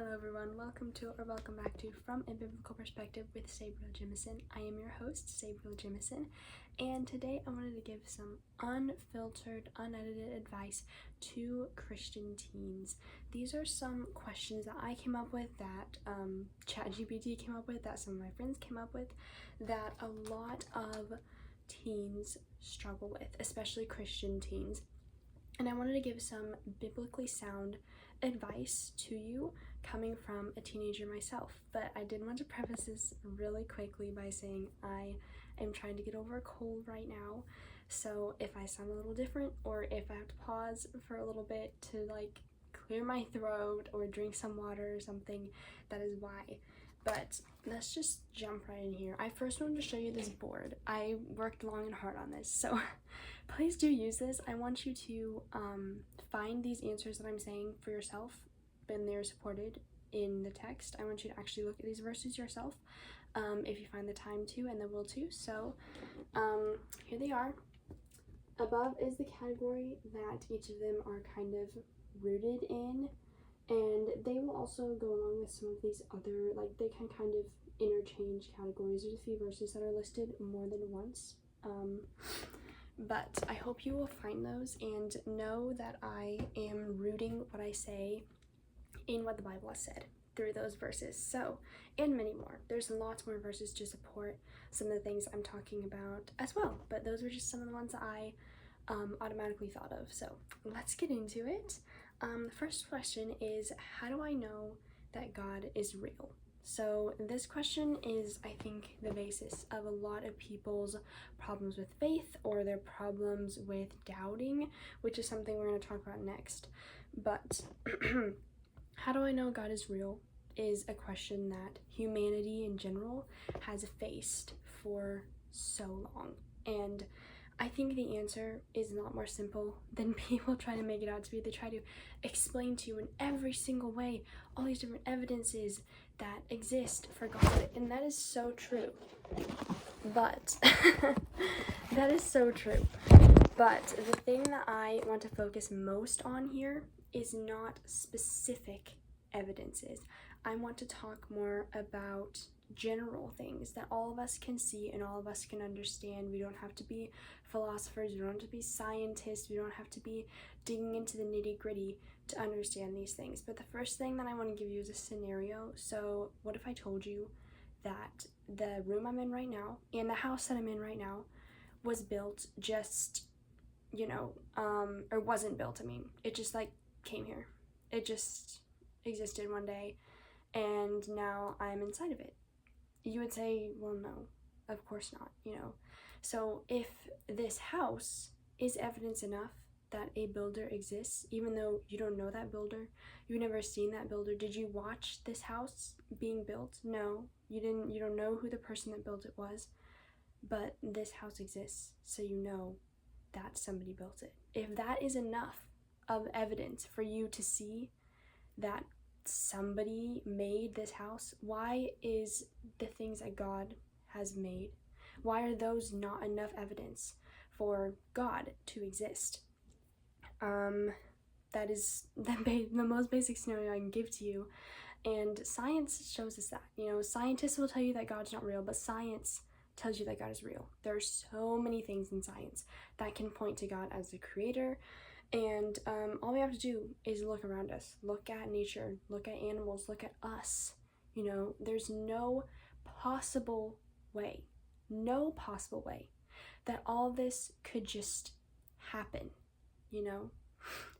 Hello everyone, welcome back to From a Biblical Perspective with Sabriel Jemison. I am your host, Sabriel Jemison, and today I wanted to give some unfiltered, unedited advice to Christian teens. These are some questions that I came up with, that ChatGPT came up with, that some of my friends came up with, that a lot of teens struggle with, especially Christian teens. And I wanted to give some biblically sound advice to you coming from a teenager myself. But I did want to preface this really quickly by saying I am trying to get over a cold right now. So if I sound a little different, or if I have to pause for a little bit to clear my throat or drink some water or something, that is why. But let's just jump right in here. I first wanted to show you this board. I worked long and hard on this, so please do use this. I want you to find these answers that I'm saying for yourself, and they're supported in the text. I want you to actually look at these verses yourself, if you find the time to and the will to. So here they are. Above is the category that each of them are kind of rooted in, and they will also go along with some of these other, they can kind of interchange categories. There's a few verses that are listed more than once. But I hope you will find those and know that I am rooting what I say in what the Bible has said through those verses. So, and many more. There's lots more verses to support some of the things I'm talking about as well. But those were just some of the ones that I automatically thought of. So let's get into it. The first question is, how do I know that God is real? So this question is, I think, the basis of a lot of people's problems with faith, or their problems with doubting, which is something we're going to talk about next. But how do I know God is real is a question that humanity in general has faced for so long. And I think the answer is a lot more simple than people try to make it out to be. They try to explain to you in every single way all these different evidences that exist for God, and that is so true. But that is so true. But the thing that I want to focus most on here is not specific evidences. I want to talk more about general things that all of us can see and all of us can understand. We don't have to be philosophers, we don't have to be scientists, we don't have to be digging into the nitty-gritty to understand these things. But the first thing that I want to give you is a scenario. So what if I told you that the room I'm in right now and the house that I'm in right now was built just, or wasn't built, it just came here. It just existed one day and now I'm inside of it. You would say, well, no, of course not, So if this house is evidence enough that a builder exists, even though you don't know that builder, you've never seen that builder, did you watch this house being built? No, you didn't. You don't know who the person that built it was, but this house exists, so you know that somebody built it. If that is enough of evidence for you to see that somebody made this house, why is the things that God has made, why are those not enough evidence for God to exist? That is the most basic scenario I can give to you, and science shows us that. Scientists will tell you that God's not real, but science tells you that God is real. There are so many things in science that can point to God as the creator. And all we have to do is look around us, look at nature, look at animals, look at us. There's no possible way that all this could just happen.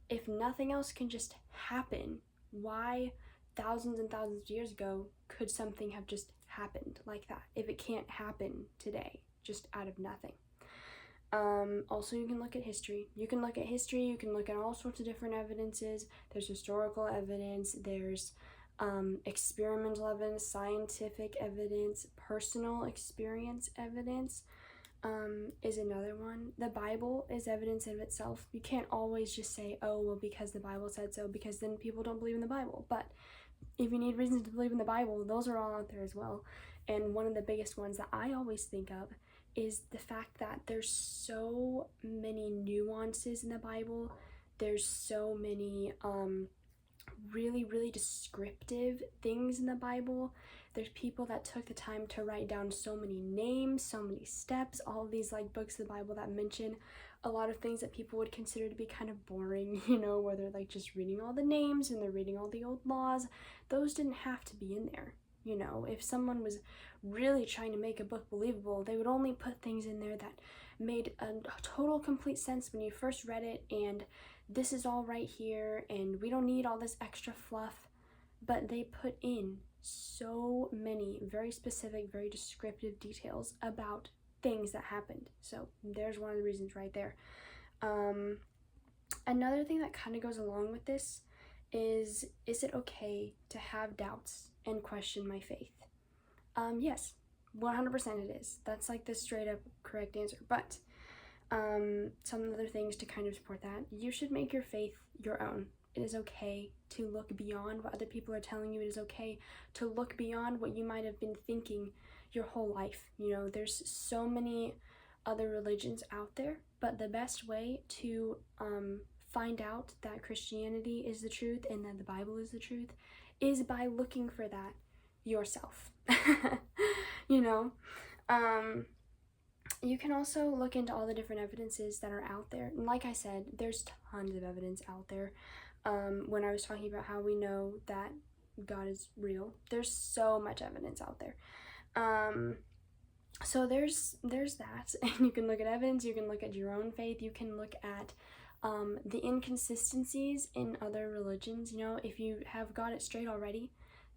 If nothing else can just happen, why thousands and thousands of years ago could something have just happened like that, if it can't happen today, just out of nothing? Also, you can look at history. You can look at all sorts of different evidences. There's historical evidence, there's experimental evidence, scientific evidence, personal experience evidence is another one. The Bible is evidence of itself. You can't always just say, oh, well, because the Bible said so, because then people don't believe in the Bible. But if you need reasons to believe in the Bible, those are all out there as well. And one of the biggest ones that I always think of is the fact that there's so many nuances in the Bible. There's so many really, really descriptive things in the Bible. There's people that took the time to write down so many names, so many steps, all of these like books of the Bible that mention a lot of things that people would consider to be kind of boring, where they're like just reading all the names and they're reading all the old laws. Those didn't have to be in there. If someone was really trying to make a book believable, they would only put things in there that made a total complete sense when you first read it, and this is all right here, and we don't need all this extra fluff. But they put in so many very specific, very descriptive details about things that happened. So there's one of the reasons right there. Another thing that kind of goes along with this is it okay to have doubts and question my faith? Yes, 100% it is. That's like the straight up correct answer. But some other things to kind of support that. You should make your faith your own. It is okay to look beyond what other people are telling you. It is okay to look beyond what you might have been thinking your whole life. There's so many other religions out there, but the best way to find out that Christianity is the truth and that the Bible is the truth is by looking for that yourself. You can also look into all the different evidences that are out there. And like I said, there's tons of evidence out there. When I was talking about how we know that God is real, there's so much evidence out there. So there's that. And you can look at evidence, you can look at your own faith, you can look at the inconsistencies in other religions. If you have got it straight already,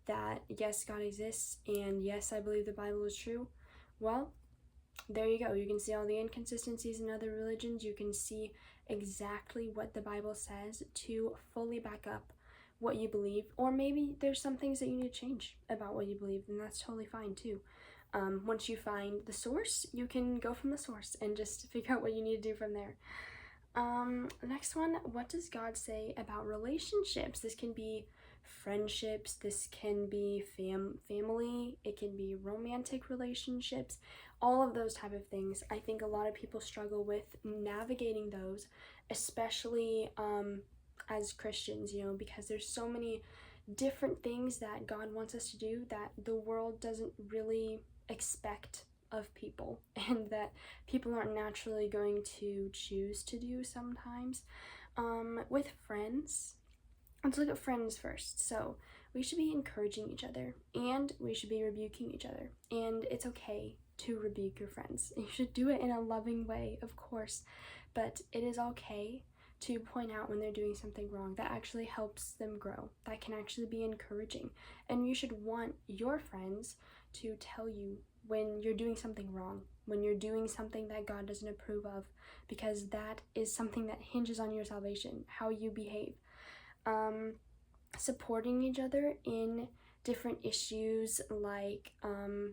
that yes, God exists, and yes, I believe the Bible is true, well, there you go. You can see all the inconsistencies in other religions. You can see exactly what the Bible says to fully back up what you believe. Or maybe there's some things that you need to change about what you believe, and that's totally fine too. Once you find the source, you can go from the source and just figure out what you need to do from there. Next one, what does God say about relationships? This can be friendships, this can be family, it can be romantic relationships, all of those type of things. I think a lot of people struggle with navigating those, especially as Christians, because there's so many different things that God wants us to do that the world doesn't really expect of people, and that people aren't naturally going to choose to do sometimes. With friends, let's look at friends first. So we should be encouraging each other, and we should be rebuking each other, and it's okay to rebuke your friends. You should do it in a loving way, of course, but it is okay to point out when they're doing something wrong that actually helps them grow, that can actually be encouraging. And you should want your friends to tell you when you're doing something wrong, when you're doing something that God doesn't approve of, because that is something that hinges on your salvation, how you behave. Supporting each other in different issues, like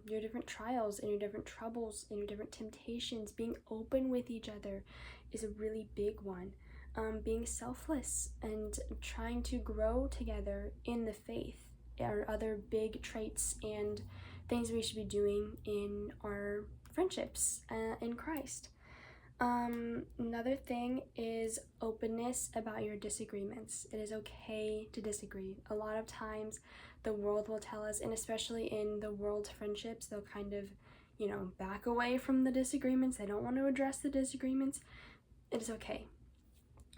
your different trials and your different troubles and your different temptations. Being open with each other is a really big one. Being selfless and trying to grow together in the faith are other big traits and things we should be doing in our friendships in Christ. Another thing is openness about your disagreements. It is okay to disagree. A lot of times the world will tell us, and especially in the world's friendships, they'll kind of, back away from the disagreements. They don't want to address the disagreements. It is okay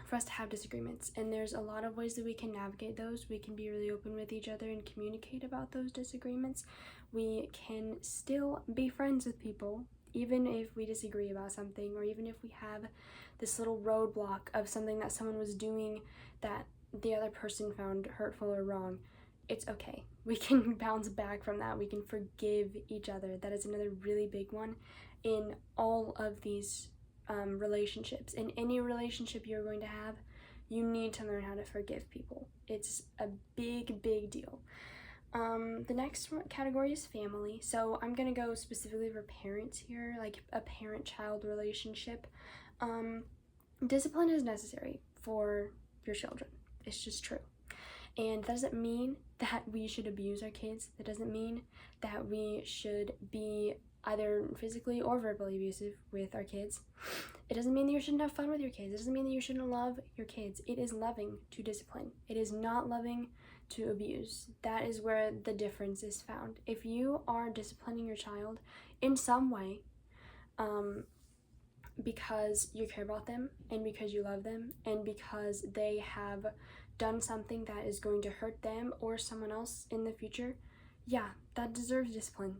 for us to have disagreements, and there's a lot of ways that we can navigate those. We can be really open with each other and communicate about those disagreements. We can still be friends with people even if we disagree about something, or even if we have this little roadblock of something that someone was doing that the other person found hurtful or wrong. It's okay. We can bounce back from that. We can forgive each other. That is another really big one in all of these relationships. In any relationship you're going to have, you need to learn how to forgive people. It's a big, big deal. The next category is family. So I'm going to go specifically for parents here, like a parent-child relationship. Discipline is necessary for your children. It's just true. And that doesn't mean that we should abuse our kids. That doesn't mean that we should be either physically or verbally abusive with our kids, it doesn't mean that you shouldn't have fun with your kids. It doesn't mean that you shouldn't love your kids. It is loving to discipline. It is not loving to abuse. That is where the difference is found. If you are disciplining your child in some way, because you care about them and because you love them and because they have done something that is going to hurt them or someone else in the future, yeah, that deserves discipline.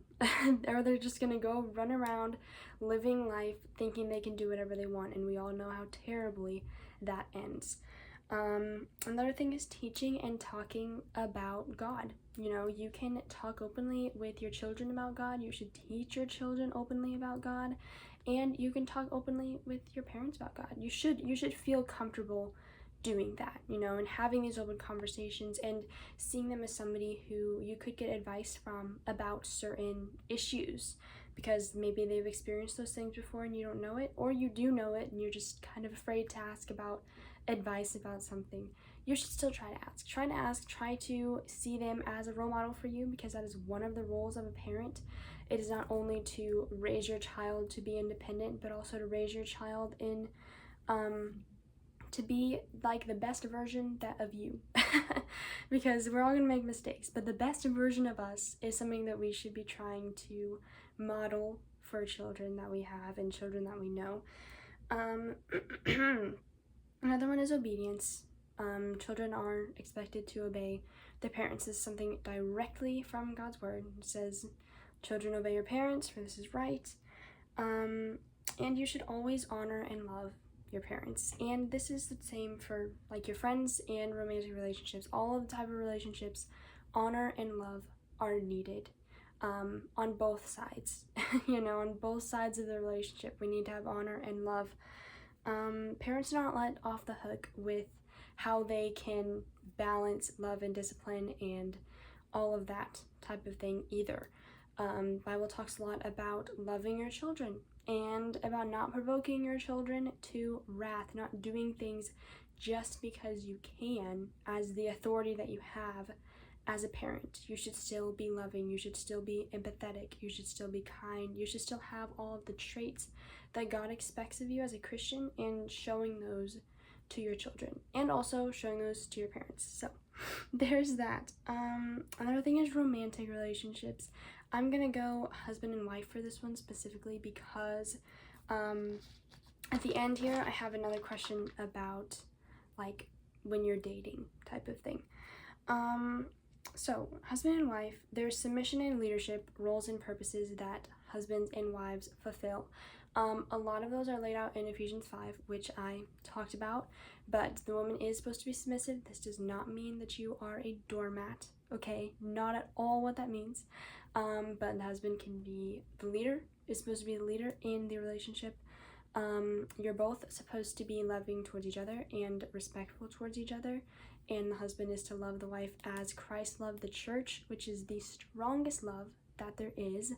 Or they're just gonna go run around living life thinking they can do whatever they want, and we all know how terribly that ends. Another thing is teaching and talking about God. You know, you can talk openly with your children about God. You should teach your children openly about God, and you can talk openly with your parents about God. You should feel comfortable doing that, you know, and having these open conversations and seeing them as somebody who you could get advice from about certain issues, because maybe they've experienced those things before and you don't know it, or you do know it and you're just kind of afraid to ask about advice about something. You should still try to ask, try to see them as a role model for you, because that is one of the roles of a parent. It is not only to raise your child to be independent, but also to raise your child in to be like the best version of you. Because we're all gonna make mistakes, but the best version of us is something that we should be trying to model for children that we have and children that we know. Another one is obedience. Children are expected to obey their parents. This is something directly from God's word. It says, children, obey your parents, for this is right. And you should always honor and love your parents. And this is the same for like your friends and romantic relationships. All of the type of relationships, honor and love are needed on both sides. You know, on both sides of the relationship, we need to have honor and love. Parents are not let off the hook with how they can balance love and discipline and all of that type of thing either. Bible talks a lot about loving your children and about not provoking your children to wrath, not doing things just because you can as the authority that you have as a parent. You should still be loving, you should still be empathetic, you should still be kind, you should still have all of the traits that God expects of you as a Christian, and showing those to your children and also showing those to your parents. So there's that. Another thing is romantic relationships. I'm gonna go husband and wife for this one specifically because at the end here I have another question about like when you're dating type of thing. So husband and wife, there's submission and leadership roles and purposes that husbands and wives fulfill. A lot of those are laid out in Ephesians 5, which I talked about, but the woman is supposed to be submissive. This does not mean that you are a doormat, okay? Not at all what that means. But the husband can be the leader, is supposed to be the leader in the relationship. You're both supposed to be loving towards each other and respectful towards each other, and the husband is to love the wife as Christ loved the church, which is the strongest love that there is.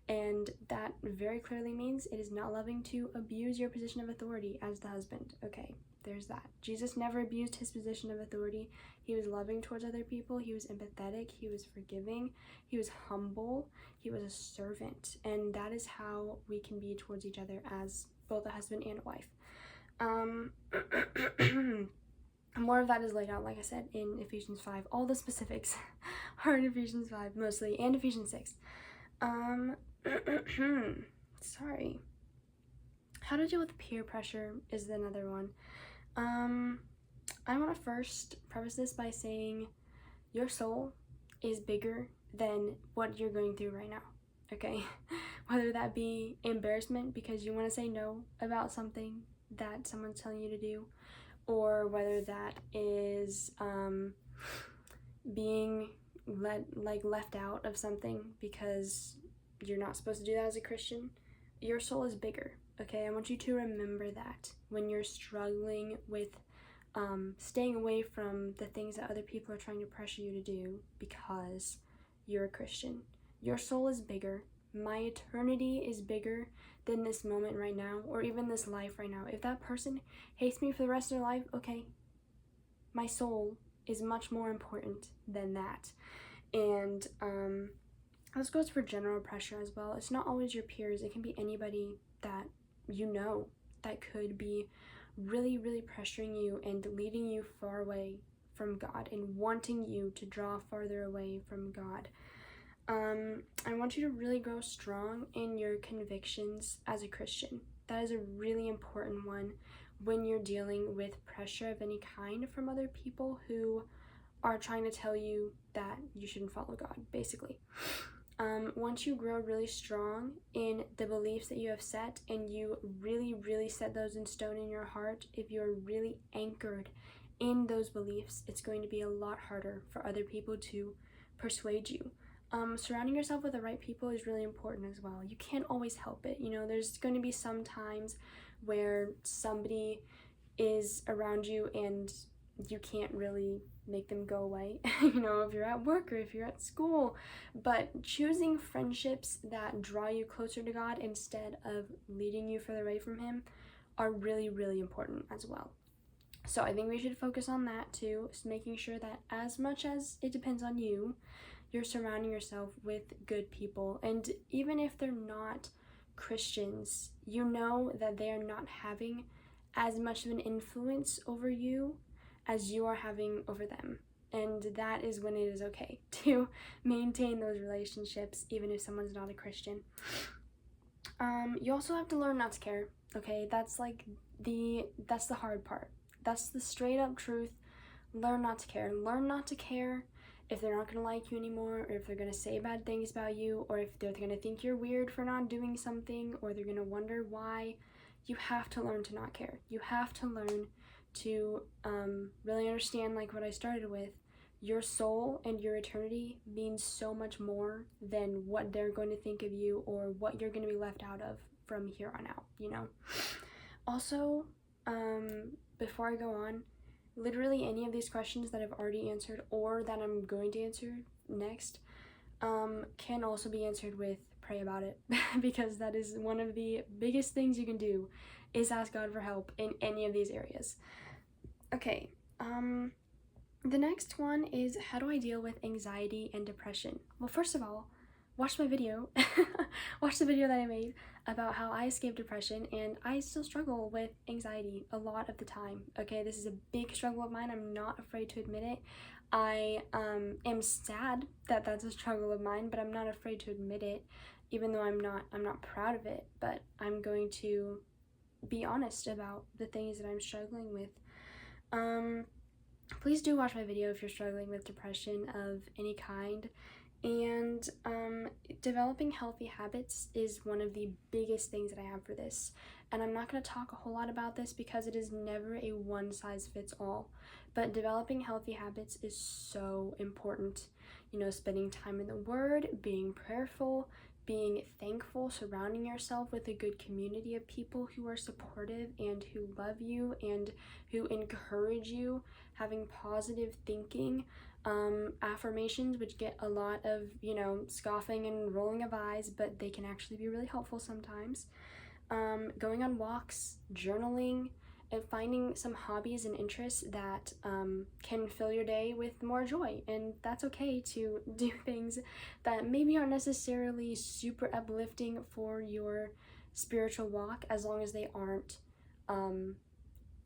And that very clearly means it is not loving to abuse your position of authority as the husband. Okay, there's that. Jesus never abused his position of authority. He was loving towards other people. He was empathetic. He was forgiving. He was humble. He was a servant. And that is how we can be towards each other as both a husband and a wife. More of that is laid out, like I said, in Ephesians 5. All the specifics are in Ephesians 5 mostly, and Ephesians 6. Sorry. How to deal with peer pressure is another one. I want to first preface this by saying your soul is bigger than what you're going through right now, okay? Whether that be embarrassment because you want to say no about something that someone's telling you to do, or whether that is being left out of something because you're not supposed to do that as a Christian. Your soul is bigger, okay? I want you to remember that when you're struggling with staying away from the things that other people are trying to pressure you to do because you're a Christian. Your soul is bigger. My eternity is bigger than this moment right now, or even this life right now. If that person hates me for the rest of their life, okay, my soul is much more important than that. And this goes for general pressure as well. It's not always your peers. It can be anybody that you know that could be really, really pressuring you and leading you far away from God and wanting you to draw farther away from God. I want you to really grow strong in your convictions as a Christian. That is a really important one when you're dealing with pressure of any kind from other people who are trying to tell you that you shouldn't follow God, basically. Once you grow really strong in the beliefs that you have set, and you really, really set those in stone in your heart, if you're really anchored in those beliefs, it's going to be a lot harder for other people to persuade you. Surrounding yourself with the right people is really important as well. You can't always help it. You know, there's going to be some times where somebody is around you and you can't really make them go away, you know, if you're at work or if you're at school. But choosing friendships that draw you closer to God instead of leading you further away from Him are really, really important as well. So I think we should focus on that too, making sure that as much as it depends on you, you're surrounding yourself with good people. And even if they're not Christians, you know that they are not having as much of an influence over you as you are having over them. And that is when it is okay to maintain those relationships, even if someone's not a Christian. You also have to learn not to care, okay? That's the hard part. That's the straight up truth. Learn not to care. Learn not to care if they're not going to like you anymore, or if they're going to say bad things about you, or if they're going to think you're weird for not doing something, or they're going to wonder why. You have to learn to not care. You have to learn to really understand, like what I started with, your soul and your eternity means so much more than what they're going to think of you or what you're going to be left out of from here on out, you know? Also, before I go on, literally any of these questions that I've already answered or that I'm going to answer next can also be answered with pray about it, because that is one of the biggest things you can do, is ask God for help in any of these areas. Okay, the next one is, how do I deal with anxiety and depression? Well, first of all, watch my video, watch the video that I made about how I escaped depression, and I still struggle with anxiety a lot of the time, okay? This is a big struggle of mine. I'm not afraid to admit it. I am sad that that's a struggle of mine, but I'm not afraid to admit it, even though I'm not proud of it, but I'm going to be honest about the things that I'm struggling with. Please do watch my video if you're struggling with depression of any kind. And developing healthy habits is one of the biggest things that I have for this. And I'm not going to talk a whole lot about this because it is never a one-size-fits-all. But developing healthy habits is so important. You know, spending time in the Word, being prayerful, being thankful, surrounding yourself with a good community of people who are supportive and who love you and who encourage you, having positive thinking, affirmations, which get a lot of, you know, scoffing and rolling of eyes, but they can actually be really helpful sometimes. Going on walks, journaling, and finding some hobbies and interests that can fill your day with more joy. And that's okay to do things that maybe aren't necessarily super uplifting for your spiritual walk, as long as they aren't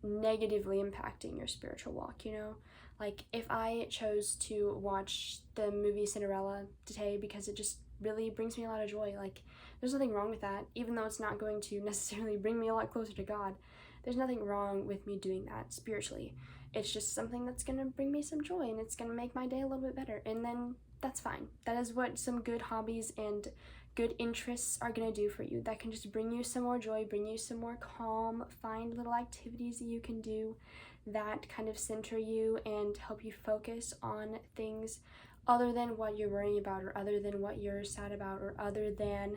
negatively impacting your spiritual walk, you know? Like, if I chose to watch the movie Cinderella today because it just really brings me a lot of joy, like, there's nothing wrong with that, even though it's not going to necessarily bring me a lot closer to God. There's nothing wrong with me doing that spiritually. It's just something that's going to bring me some joy, and it's going to make my day a little bit better, and then that's fine. That is what some good hobbies and good interests are going to do for you. That can just bring you some more joy, bring you some more calm, find little activities that you can do that kind of center you and help you focus on things other than what you're worrying about, or other than what you're sad about, or other than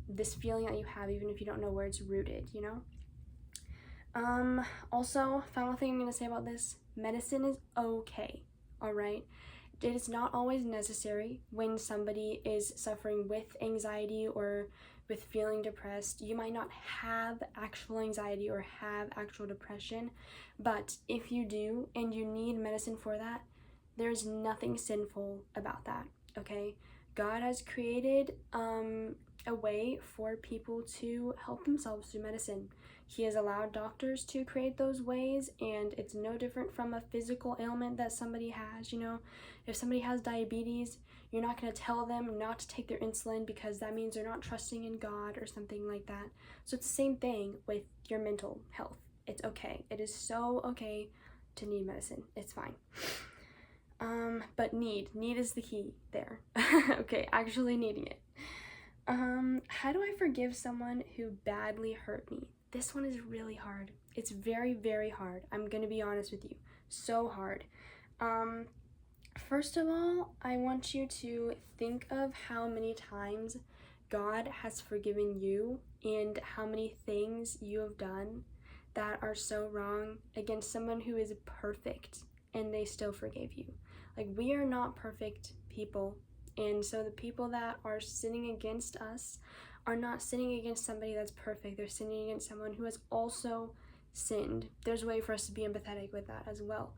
this feeling that you have, even if you don't know where it's rooted, you know? Also, final thing I'm going to say about this, medicine is okay, alright? It is not always necessary when somebody is suffering with anxiety or with feeling depressed. You might not have actual anxiety or have actual depression, but if you do and you need medicine for that, there's nothing sinful about that, okay? God has created a way for people to help themselves through medicine. He has allowed doctors to create those ways, and it's no different from a physical ailment that somebody has. You know, if somebody has diabetes, you're not going to tell them not to take their insulin because that means they're not trusting in God or something like that. So it's the same thing with your mental health. It's okay. It is so okay to need medicine. It's fine. But need is the key there. Okay, actually needing it. How do I forgive someone who badly hurt me? This one is really hard. It's very, very hard. I'm gonna be honest with you. So hard. First of all, I want you to think of how many times God has forgiven you and how many things you have done that are so wrong against someone who is perfect and they still forgave you. Like, we are not perfect people, and so the people that are sinning against us are not sinning against somebody that's perfect. They're sinning against someone who has also sinned. There's a way for us to be empathetic with that as well.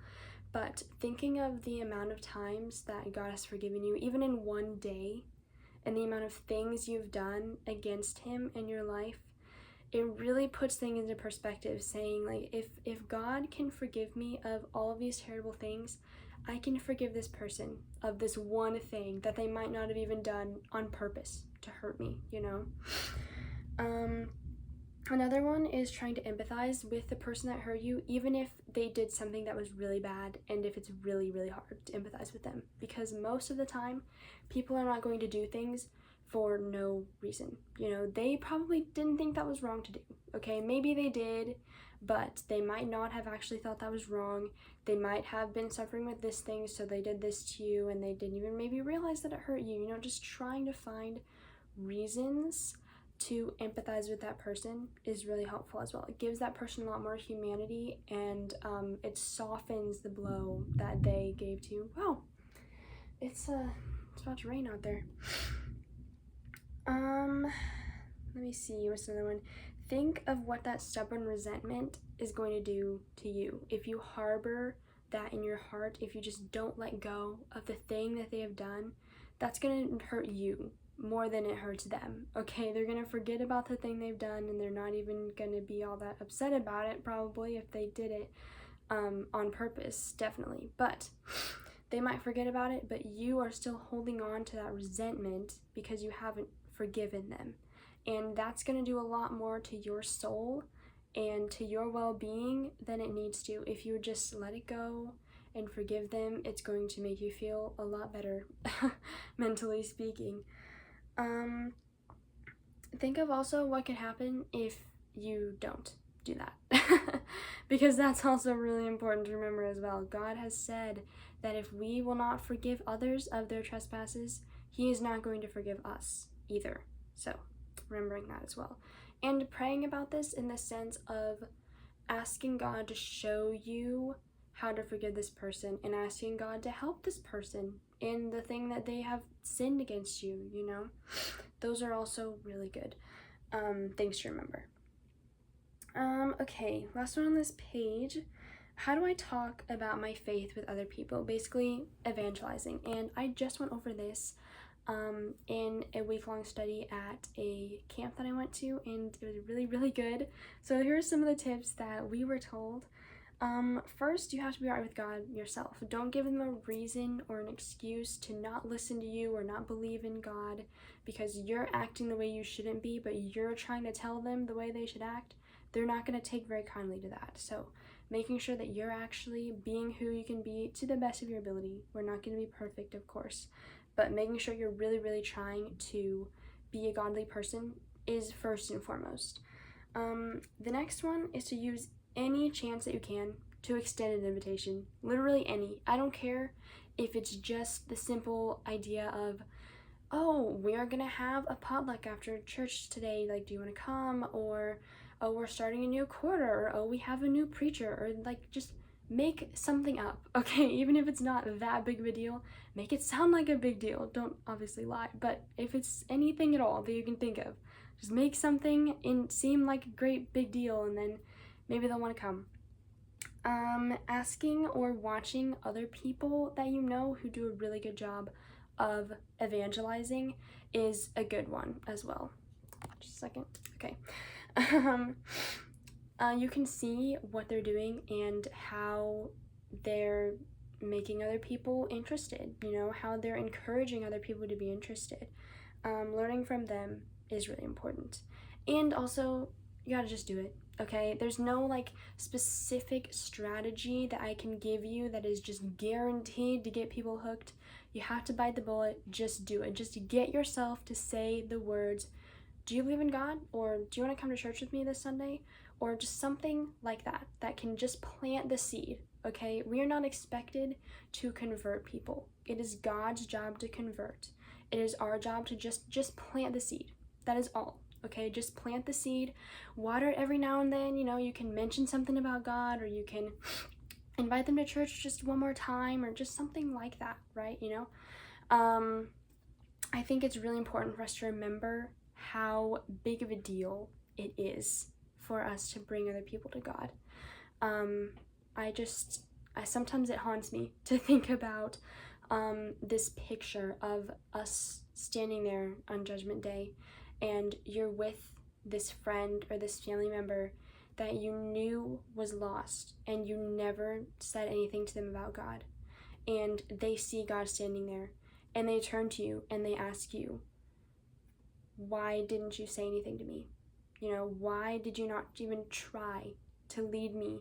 But thinking of the amount of times that God has forgiven you, even in one day, and the amount of things you've done against him in your life, it really puts things into perspective, saying, like, if God can forgive me of all of these terrible things, I can forgive this person of this one thing that they might not have even done on purpose to hurt me, you know? Another one is trying to empathize with the person that hurt you, even if they did something that was really bad, and if it's really, really hard to empathize with them. Because most of the time, people are not going to do things for no reason. You know, they probably didn't think that was wrong to do. Okay, maybe they did, but they might not have actually thought that was wrong. They might have been suffering with this thing, so they did this to you, and they didn't even maybe realize that it hurt you. You know, just trying to find reasons to empathize with that person is really helpful as well. It gives that person a lot more humanity, and it softens the blow that they gave to you. Wow, it's about to rain out there. Let me see, what's another one? Think of what that stubborn resentment is going to do to you. If you harbor that in your heart, if you just don't let go of the thing that they have done, that's going to hurt you more than it hurts them. Okay, they're going to forget about the thing they've done, and they're not even going to be all that upset about it, probably, if they did it on purpose, definitely. But they might forget about it, but you are still holding on to that resentment because you haven't forgiven them. And that's going to do a lot more to your soul and to your well-being than it needs to. If you just let it go and forgive them, it's going to make you feel a lot better, mentally speaking. Think of also what could happen if you don't do that. Because that's also really important to remember as well. God has said that if we will not forgive others of their trespasses, he is not going to forgive us either. So remembering that as well, and praying about this in the sense of asking God to show you how to forgive this person, and asking God to help this person in the thing that they have sinned against you, you know. Those are also really good things to remember. Okay, last one on this page. How do I talk about my faith with other people? Basically evangelizing. And I just went over this in a week-long study at a camp that I went to, and it was really, really good. So here are some of the tips that we were told. First, you have to be right with God yourself. Don't give them a reason or an excuse to not listen to you or not believe in God because you're acting the way you shouldn't be, but you're trying to tell them the way they should act. They're not going to take very kindly to that. So making sure that you're actually being who you can be to the best of your ability. We're not going to be perfect, of course, but making sure you're really, really trying to be a godly person is first and foremost. The next one is to use any chance that you can to extend an invitation. Literally any. I don't care if it's just the simple idea of, oh, we are gonna have a potluck after church today, like, do you want to come? Or, oh, we're starting a new quarter, or oh, we have a new preacher, or like, just make something up, okay? Even if it's not that big of a deal, make it sound like a big deal. Don't obviously lie, but if it's anything at all that you can think of, just make something and seem like a great big deal, and then maybe they'll want to come. Asking or watching other people that you know who do a really good job of evangelizing is a good one as well. Just a second. Okay. You can see what they're doing and how they're making other people interested, how they're encouraging other people to be interested. Learning from them is really important. And also, you gotta just do it, okay? There's no like specific strategy that I can give you that is just guaranteed to get people hooked. You have to bite the bullet, just do it. Just get yourself to say the words, do you believe in God? Or do you want to come to church with me this Sunday? Or just something like that can just plant the seed, okay? We are not expected to convert people. It is God's job to convert. It is our job to just plant the seed. That is all, okay? Just plant the seed, water it every now and then. You can mention something about God, or you can invite them to church just one more time, or just something like that, right? I think it's really important for us to remember how big of a deal it is for us to bring other people to God. Sometimes it haunts me to think about this picture of us standing there on Judgment Day, and you're with this friend or this family member that you knew was lost, and you never said anything to them about God, and they see God standing there, and they turn to you and they ask you, why didn't you say anything to me? Why did you not even try to lead me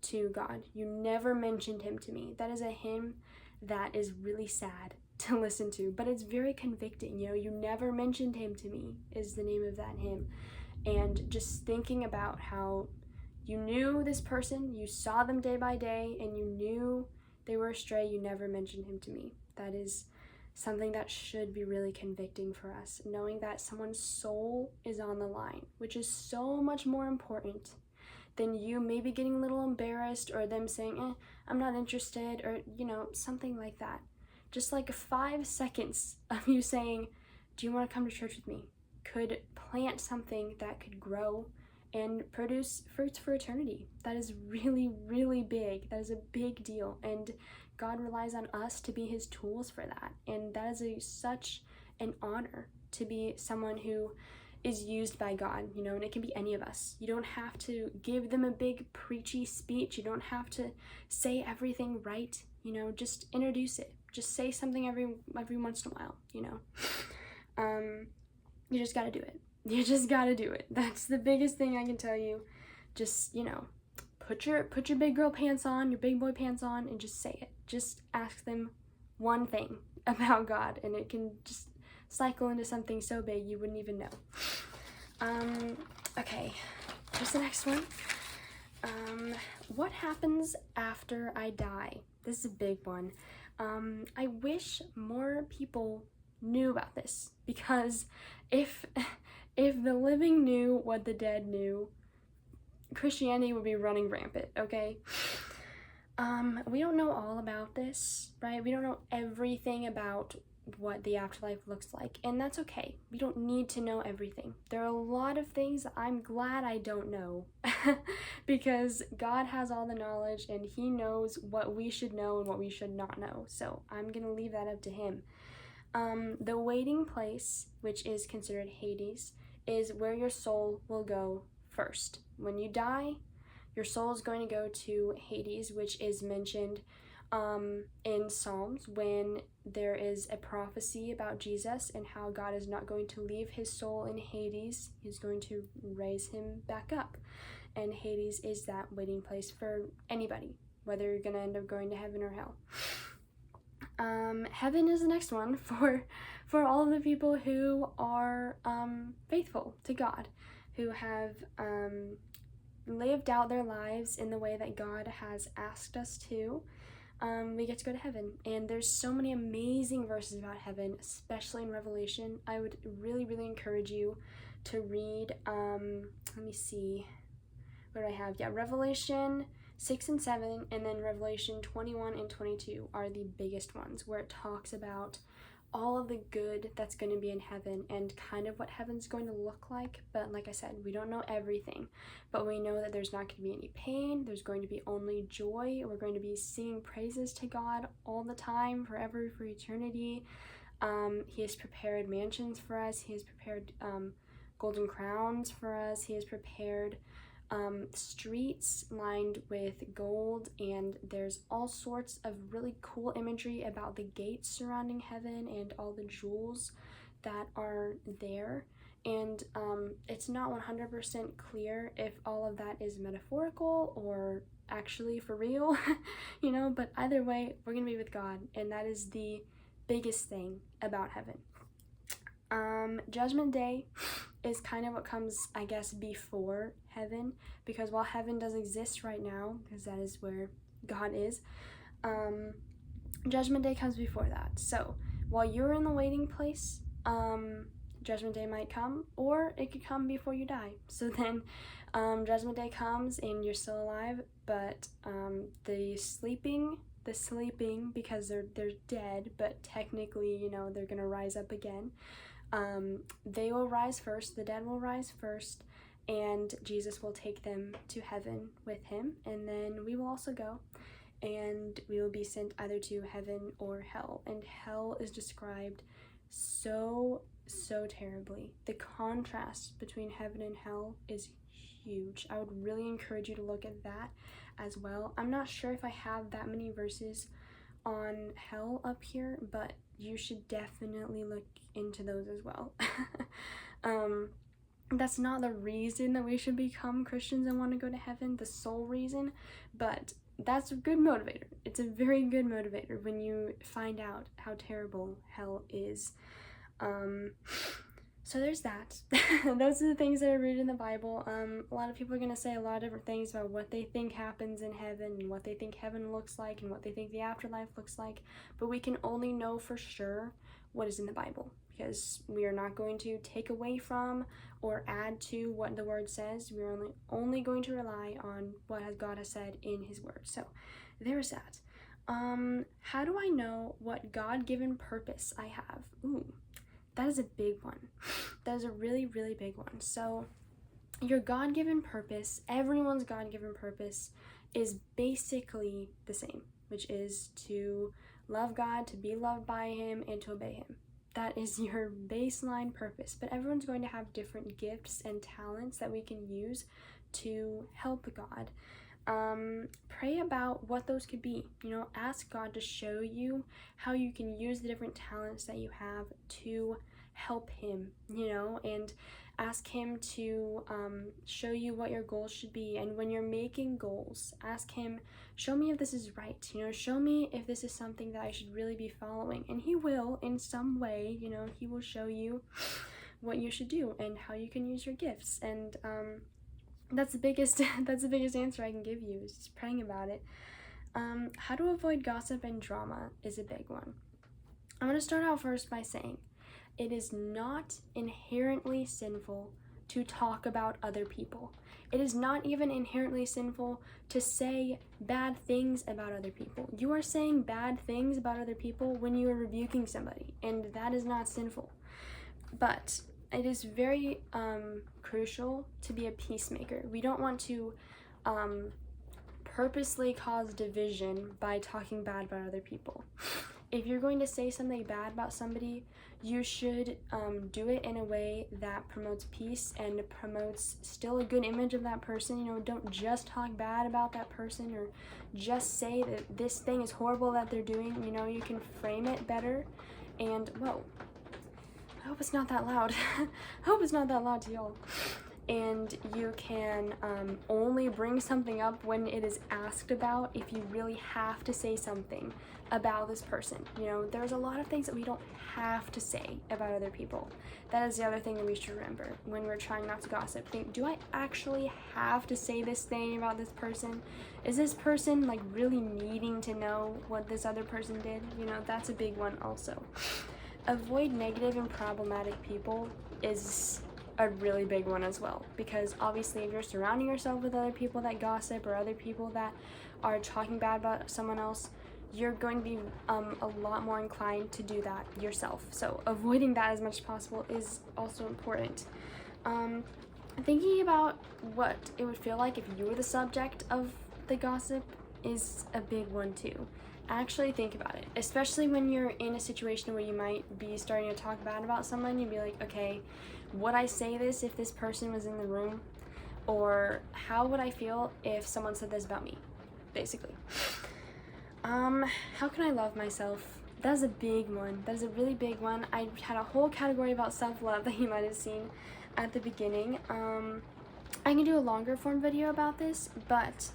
to God? You never mentioned him to me. That is a hymn that is really sad to listen to, but it's very convicting. You never mentioned him to me is the name of that hymn. And just thinking about how you knew this person, you saw them day by day, and you knew they were astray, you never mentioned him to me. That is something that should be really convicting for us, knowing that someone's soul is on the line, which is so much more important than you maybe getting a little embarrassed, or them saying, I'm not interested, or, something like that. Just like 5 seconds of you saying, do you want to come to church with me, could plant something that could grow and produce fruits for eternity. That is really, really big. That is a big deal. And God relies on us to be his tools for that. And that is such an honor to be someone who is used by God, and it can be any of us. You don't have to give them a big preachy speech. You don't have to say everything right, just introduce it. Just say something every once in a while, You just gotta do it. You just gotta do it. That's the biggest thing I can tell you. Just, put your big girl pants on, your big boy pants on, and just say it. Just ask them one thing about God, and it can just cycle into something so big you wouldn't even know. Okay, here's the next one. What happens after I die? This is a big one. I wish more people knew about this, because if the living knew what the dead knew, Christianity would be running rampant, okay? We don't know all about this, right? We don't know everything about what the afterlife looks like, and that's okay. We don't need to know everything. There are a lot of things I'm glad I don't know because God has all the knowledge, and he knows what we should know and what we should not know, so I'm gonna leave that up to him. The waiting place, which is considered Hades, is where your soul will go first. When you die, your soul is going to go to Hades, which is mentioned in Psalms when there is a prophecy about Jesus and how God is not going to leave his soul in Hades. He's going to raise him back up. And Hades is that waiting place for anybody, whether you're going to end up going to heaven or hell. Heaven is the next one for all of the people who are faithful to God, who have lived out their lives in the way that God has asked us to. We get to go to heaven, and there's so many amazing verses about heaven, especially in Revelation. I would really, really encourage you to read, let me see, what do I have? Yeah, Revelation 6 and 7, and then Revelation 21 and 22 are the biggest ones, where it talks about all of the good that's going to be in heaven and kind of what heaven's going to look like. But like I said, we don't know everything, but we know that there's not going to be any pain. There's going to be only joy. We're going to be singing praises to God all the time, forever, for eternity. He has prepared mansions for us. He has prepared golden crowns for us. He has prepared streets lined with gold, and there's all sorts of really cool imagery about the gates surrounding heaven and all the jewels that are there. And it's not 100% clear if all of that is metaphorical or actually for real, you know, but either way, we're gonna be with God, and that is the biggest thing about heaven. Judgment Day is kind of what comes, I guess, before heaven, because while heaven does exist right now, because that is where God is, Judgment Day comes before that. So while you're in the waiting place, Judgment Day might come, or it could come before you die. So then Judgment Day comes and you're still alive, but the sleeping, because they're dead, but technically, you know, they're gonna rise up again. They will rise first, the dead will rise first, and Jesus will take them to heaven with him, and then we will also go, and we will be sent either to heaven or hell. And hell is described so terribly. The contrast between heaven and hell is huge. I would really encourage you to look at that as well. I'm not sure if I have that many verses on hell up here, but you should definitely look into those as well. That's not the reason that we should become Christians and want to go to heaven, the sole reason, but that's a good motivator. It's a very good motivator when you find out how terrible hell is. So there's that. Those are the things that are written in the Bible. A lot of people are going to say a lot of different things about what they think happens in heaven and what they think heaven looks like and what they think the afterlife looks like, but we can only know for sure what is in the Bible, because we are not going to take away from or add to what the Word says. We are only going to rely on what God has said in His Word. So there's that. How do I know what God-given purpose I have? Ooh, that is a big one. That is a really, really big one. So your God-given purpose, everyone's God-given purpose, is basically the same, which is to love God, to be loved by Him, and to obey Him. That is your baseline purpose, but everyone's going to have different gifts and talents that we can use to help God. Pray about what those could be. You know, ask God to show you how you can use the different talents that you have to help Him, you know, and ask Him to show you what your goals should be. And when you're making goals, ask Him, show me if this is right, you know, show me if this is something that I should really be following. And He will, in some way, you know, He will show you what you should do and how you can use your gifts. And that's the biggest answer I can give you, is just praying about it. How to avoid gossip and drama is a big one. I'm going to start out first by saying it is not inherently sinful to talk about other people. It is not even inherently sinful to say bad things about other people. You are saying bad things about other people when you are rebuking somebody, and that is not sinful. But it is very crucial to be a peacemaker. We don't want to purposely cause division by talking bad about other people. If you're going to say something bad about somebody, you should do it in a way that promotes peace and promotes still a good image of that person. You know, don't just talk bad about that person or just say that this thing is horrible that they're doing. You know, you can frame it better. And, whoa, I hope it's not that loud. I hope it's not that loud to y'all. And you can only bring something up when it is asked about, if you really have to say something about this person. You know, there's a lot of things that we don't have to say about other people. That is the other thing that we should remember when we're trying not to gossip. Think, do I actually have to say this thing about this person? Is this person like really needing to know what this other person did? You know, that's a big one also. Avoid negative and problematic people is a really big one as well, because obviously if you're surrounding yourself with other people that gossip or other people that are talking bad about someone else, you're going to be a lot more inclined to do that yourself. So avoiding that as much as possible is also important. Thinking about what it would feel like if you were the subject of the gossip is a big one too. Actually think about it, especially when you're in a situation where you might be starting to talk bad about someone. You'd be like, okay, would I say this if this person was in the room? Or how would I feel if someone said this about me, basically. How can I love myself? That's a big one. That is a really big one. I had a whole category about self-love that you might have seen at the beginning. I can do a longer form video about this, but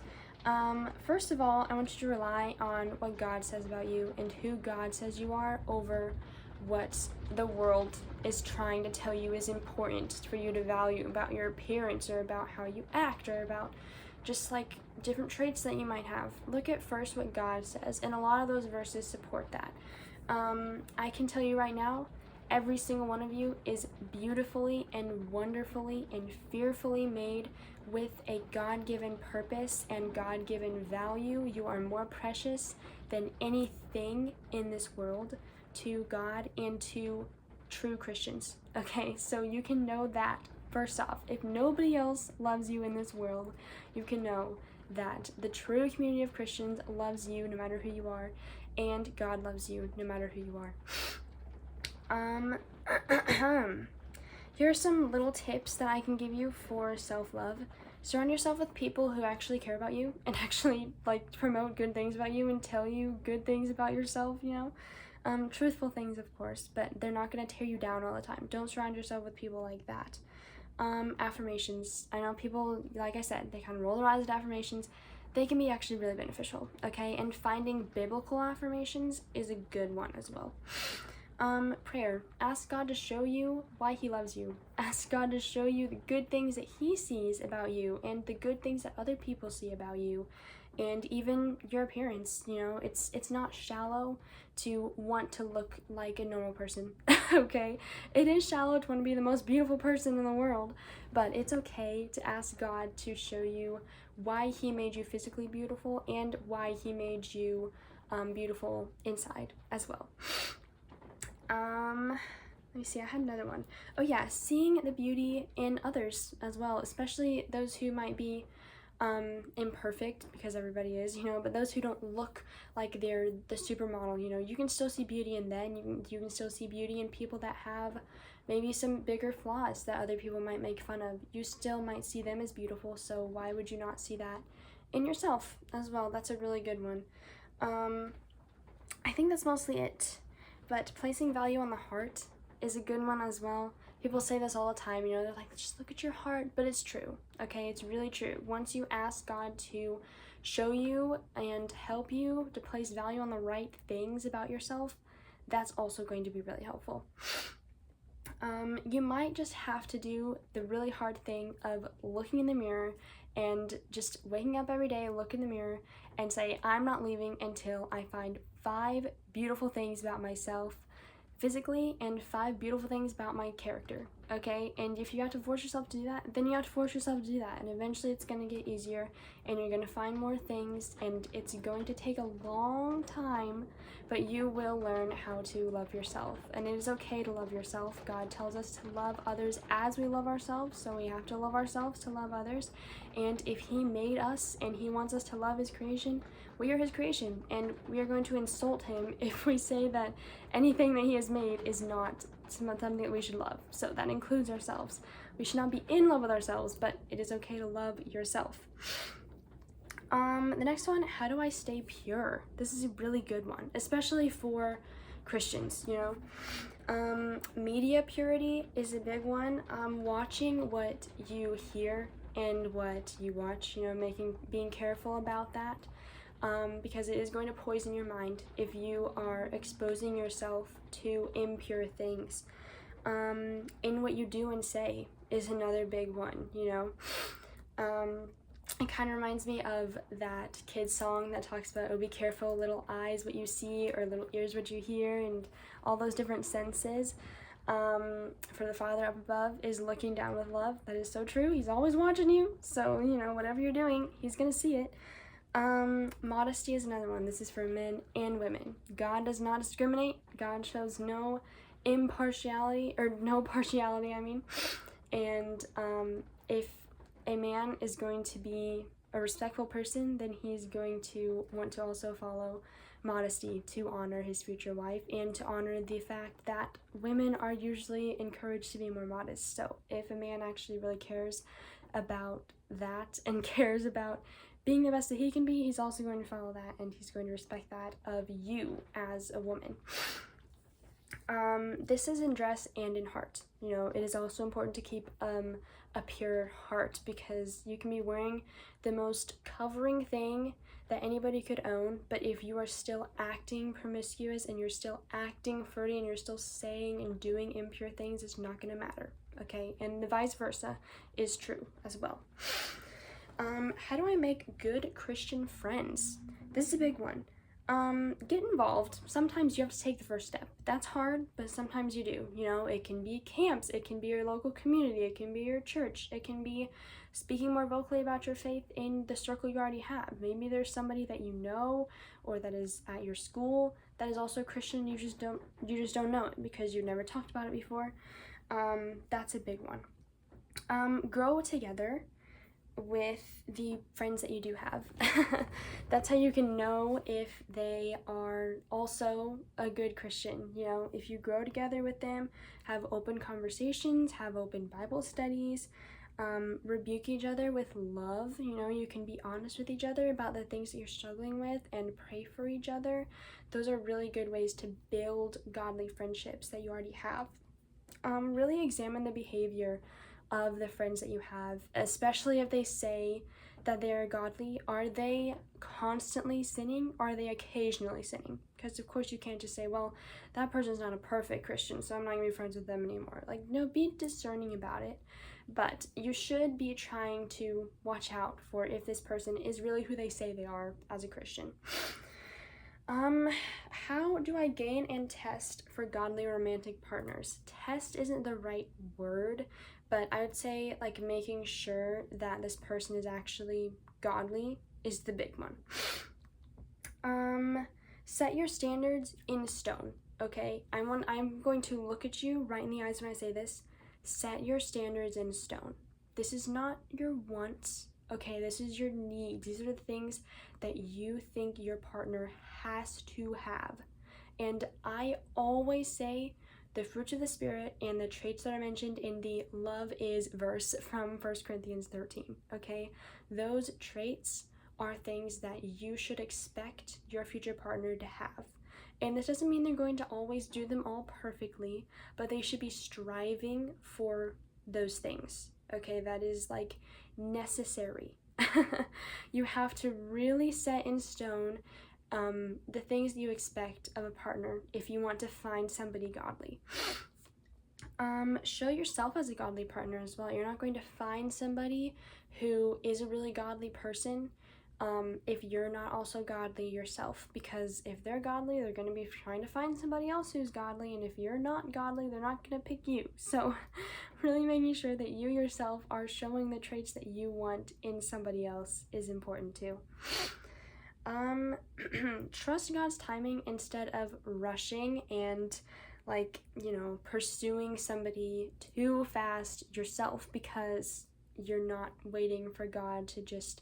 first of all, I want you to rely on what God says about you and who God says you are over what the world is trying to tell you is important for you to value about your appearance or about how you act or about just like different traits that you might have. Look at first what God says, and a lot of those verses support that. I can tell you right now, every single one of you is beautifully and wonderfully and fearfully made with a God-given purpose and God-given value. You are more precious than anything in this world to God and to true Christians. Okay, so you can know that first off. If nobody else loves you in this world, you can know that the true community of Christians loves you no matter who you are, and God loves you no matter who you are. Here are some little tips that I can give you for self-love. Surround yourself with people who actually care about you and actually like promote good things about you and tell you good things about yourself, you know. Truthful things, of course, but they're not going to tear you down all the time. Don't surround yourself with people like that. Affirmations. I know people, like I said, they kind of roll their eyes at affirmations. They can be actually really beneficial, okay? And finding biblical affirmations is a good one as well. Prayer. Ask God to show you why he loves you. Ask God to show you the good things that he sees about you and the good things that other people see about you, and even your appearance. You know, it's not shallow to want to look like a normal person. Okay, it is shallow to want to be the most beautiful person in the world, but it's okay to ask God to show you why he made you physically beautiful and why he made you beautiful inside as well. Let me see, I had another one. Oh yeah, seeing the beauty in others as well, especially those who might be imperfect, because everybody is, you know, but those who don't look like they're the supermodel, you know, you can still see beauty in them. You can still see beauty in people that have maybe some bigger flaws that other people might make fun of. You still might see them as beautiful, so why would you not see that in yourself as well? That's a really good one. I think that's mostly it, but placing value on the heart is a good one as well. People say this all the time, you know, they're like, just look at your heart, but it's true, okay? It's really true. Once you ask God to show you and help you to place value on the right things about yourself, that's also going to be really helpful. You might just have to do the really hard thing of looking in the mirror and just waking up every day, look in the mirror, and say, I'm not leaving until I find 5 beautiful things about myself physically and 5 beautiful things about my character, okay? And if you have to force yourself to do that, then you have to force yourself to do that, and eventually it's going to get easier and you're going to find more things, and it's going to take a long time, but you will learn how to love yourself. And it is okay to love yourself. God tells us to love others as we love ourselves, so we have to love ourselves to love others. And if he made us and he wants us to love his creation, we are his creation, and we are going to insult him if we say that anything that he has made is not something that we should love. So that includes ourselves. We should not be in love with ourselves, but it is okay to love yourself. The next one, how do I stay pure? This is a really good one, especially for Christians, you know. Media purity is a big one. Watching what you hear and what you watch, you know, being careful about that. Because it is going to poison your mind if you are exposing yourself to impure things. In what you do and say is another big one, you know. It kind of reminds me of that kid's song that talks about, oh, be careful, little eyes, what you see, or little ears, what you hear, and all those different senses. For the Father up above is looking down with love. That is so true. He's always watching you. So, you know, whatever you're doing, he's going to see it. Modesty is another one. This is for men and women. God does not discriminate. God shows no impartiality, or no partiality, I mean. And if a man is going to be a respectful person, then he's going to want to also follow modesty to honor his future wife and to honor the fact that women are usually encouraged to be more modest. So if a man actually really cares about that and cares about being the best that he can be, he's also going to follow that, and he's going to respect that of you as a woman. This is in dress and in heart. You know, it is also important to keep a pure heart, because you can be wearing the most covering thing that anybody could own, but if you are still acting promiscuous and you're still acting flirty and you're still saying and doing impure things, it's not going to matter, okay? And the vice versa is true as well. How do I make good Christian friends? This is a big one. Get involved. Sometimes you have to take the first step. That's hard, but sometimes you do. You know, it can be camps, it can be your local community, it can be your church, it can be speaking more vocally about your faith in the circle you already have. Maybe there's somebody that you know or that is at your school that is also Christian. You just don't know it because you've never talked about it before. That's a big one. Grow together with the friends that you do have. That's how you can know if they are also a good Christian. You know, if you grow together with them, have open conversations, have open Bible studies, rebuke each other with love. You know, you can be honest with each other about the things that you're struggling with and pray for each other. Those are really good ways to build godly friendships that you already have. Really examine the behavior of the friends that you have, especially if they say that they are godly. Are they constantly sinning, or are they occasionally sinning? Because of course you can't just say, well, that person's not a perfect Christian, so I'm not gonna be friends with them anymore. Like, no, be discerning about it, but you should be trying to watch out for if this person is really who they say they are as a Christian. How do I gain and test for godly romantic partners? Test isn't the right word, but I would say like making sure that this person is actually godly is the big one. Set your standards in stone, okay? I'm going to look at you right in the eyes when I say this. Set your standards in stone. This is not your wants, okay? This is your needs. These are the things that you think your partner has to have. And I always say the fruits of the Spirit and the traits that are mentioned in the love is verse from 1 Corinthians 13, okay? Those traits are things that you should expect your future partner to have. And this doesn't mean they're going to always do them all perfectly, but they should be striving for those things, okay? That is like necessary. You have to really set in stone the things that you expect of a partner if you want to find somebody godly. Show yourself as a godly partner as well. You're not going to find somebody who is a really godly person if you're not also godly yourself, because if they're godly, they're going to be trying to find somebody else who's godly, and if you're not godly, they're not going to pick you. So really making sure that you yourself are showing the traits that you want in somebody else is important too. Trust God's timing instead of rushing and pursuing somebody too fast yourself, because you're not waiting for God to just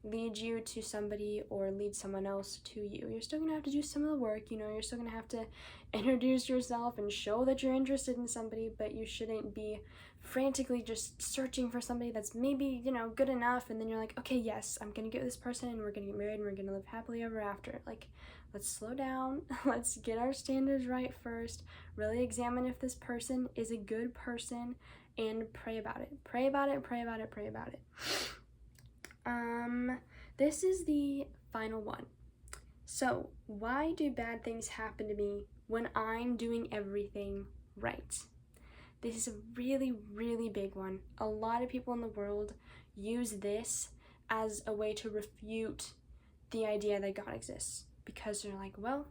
lead you to somebody or lead someone else to you. You're still gonna have to do some of the work, you're still gonna have to introduce yourself and show that you're interested in somebody, but you shouldn't be frantically just searching for somebody that's maybe, good enough, and then you're like, okay, yes, I'm gonna get with this person and we're gonna get married and we're gonna live happily ever after. Like, let's slow down, let's get our standards right first, really examine if this person is a good person, and pray about it. Pray about it, pray about it, pray about it. This is the final one. So, why do bad things happen to me when I'm doing everything right? This is a really, really big one. A lot of people in the world use this as a way to refute the idea that God exists, because they're like, well,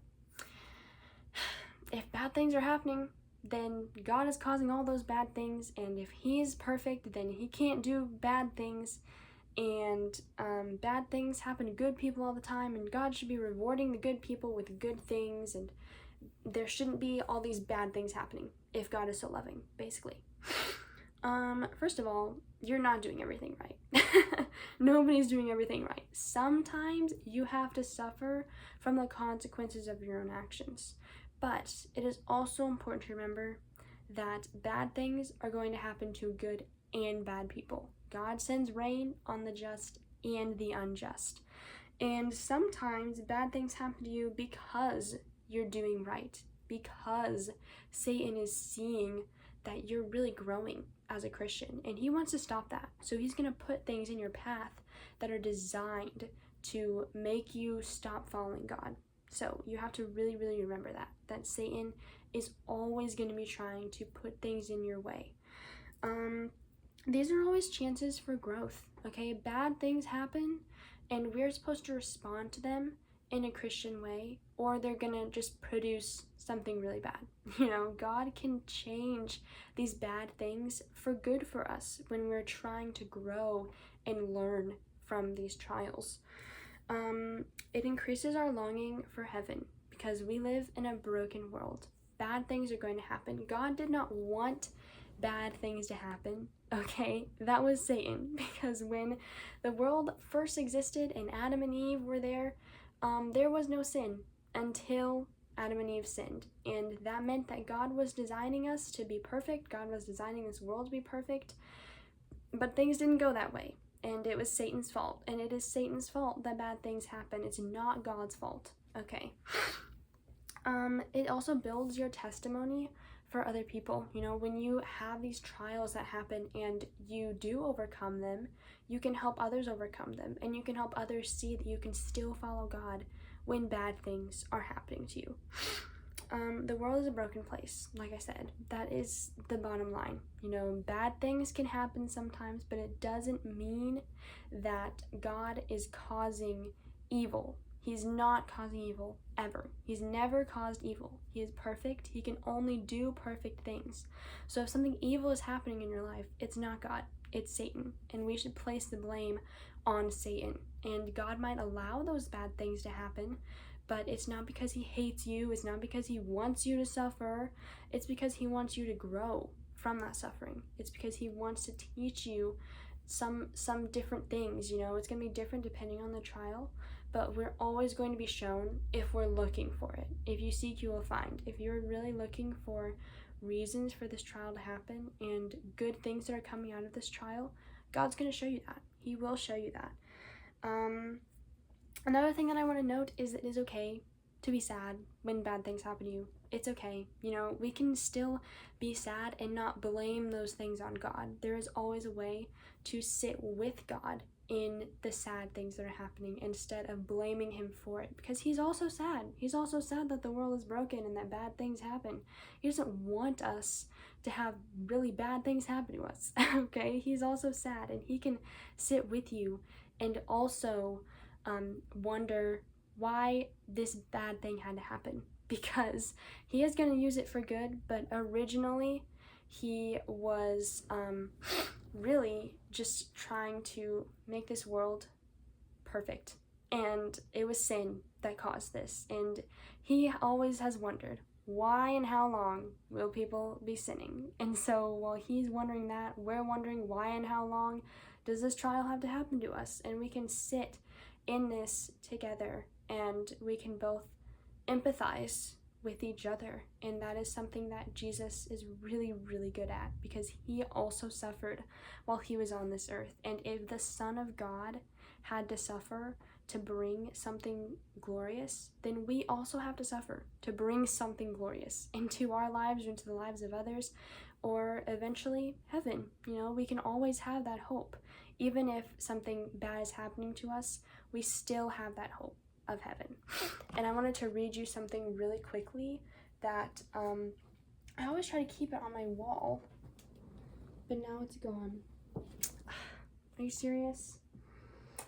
if bad things are happening, then God is causing all those bad things, and if He is perfect, then He can't do bad things. and bad things happen to good people all the time, and God should be rewarding the good people with good things, and there shouldn't be all these bad things happening if God is so loving, basically. First of all, you're not doing everything right. Nobody's doing everything right. Sometimes you have to suffer from the consequences of your own actions. But it is also important to remember that bad things are going to happen to good and bad people. God sends rain on the just and the unjust. And sometimes bad things happen to you because you're doing right, because Satan is seeing that you're really growing as a Christian, and he wants to stop that. So he's going to put things in your path that are designed to make you stop following God. So you have to really, really remember that Satan is always going to be trying to put things in your way. These are always chances for growth, okay? Bad things happen, and we're supposed to respond to them in a Christian way, or they're gonna just produce something really bad. God can change these bad things for good for us when we're trying to grow and learn from these trials. It increases our longing for heaven because we live in a broken world. Bad things are going to happen. God did not want bad things to happen, okay? That was Satan, because when the world first existed and Adam and Eve were there was no sin until Adam and Eve sinned, and that meant that God was designing us to be perfect. God was designing this world to be perfect, but things didn't go that way, and it was Satan's fault, and it is Satan's fault that bad things happen. It's not God's fault, okay? It also builds your testimony for other people. When you have these trials that happen and you do overcome them, you can help others overcome them, and you can help others see that you can still follow God when bad things are happening to you. The world is a broken place, like I said. That is the bottom line. Bad things can happen sometimes, but it doesn't mean that God is causing evil. He's not causing evil, ever. He's never caused evil. He is perfect. He can only do perfect things. So if something evil is happening in your life, it's not God, it's Satan. And we should place the blame on Satan. And God might allow those bad things to happen, but it's not because he hates you. It's not because he wants you to suffer. It's because he wants you to grow from that suffering. It's because he wants to teach you some different things. It's going to be different depending on the trial, but we're always going to be shown if we're looking for it. If you seek, you will find. If you're really looking for reasons for this trial to happen and good things that are coming out of this trial, God's going to show you that. He will show you that. Another thing that I want to note is that it is okay to be sad when bad things happen to you. It's okay. We can still be sad and not blame those things on God. There is always a way to sit with God in the sad things that are happening instead of blaming him for it, because he's also sad. He's also sad that the world is broken and that bad things happen. He doesn't want us to have really bad things happen to us, okay? He's also sad, and he can sit with you and also wonder why this bad thing had to happen, because he is going to use it for good, but originally he was really just trying to make this world perfect, and it was sin that caused this, and he always has wondered, why and how long will people be sinning? And so while he's wondering that, we're wondering, why and how long does this trial have to happen to us? And we can sit in this together, and we can both empathize with each other, and that is something that Jesus is really, really good at, because he also suffered while he was on this earth. And if the Son of God had to suffer to bring something glorious, then we also have to suffer to bring something glorious into our lives or into the lives of others, or eventually heaven. We can always have that hope. Even if something bad is happening to us, we still have that hope of heaven. And I wanted to read you something really quickly that I always try to keep it on my wall, but now it's gone. Are you serious?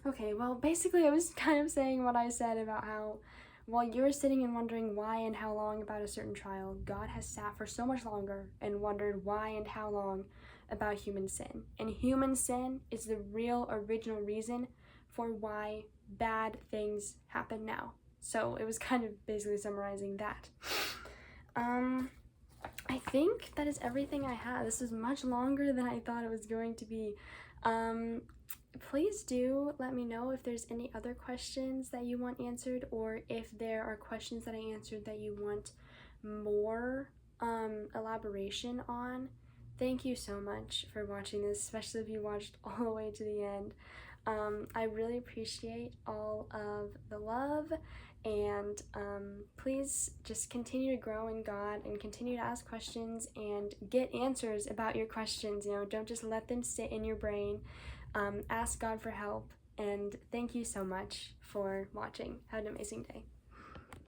Okay, well, basically I was kind of saying what I said about how While you're sitting and wondering why and how long about a certain trial, God has sat for so much longer and wondered why and how long about human sin. And human sin is the real original reason for why bad things happen now. So it was kind of basically summarizing that. I think that is everything I have. This was much longer than I thought it was going to be. Please do let me know if there's any other questions that you want answered, or if there are questions that I answered that you want more elaboration on. Thank you so much for watching this, especially if you watched all the way to the end. I really appreciate all of the love, and please just continue to grow in God and continue to ask questions and get answers about your questions. Don't just let them sit in your brain. Ask God for help, and thank you so much for watching. Have an amazing day.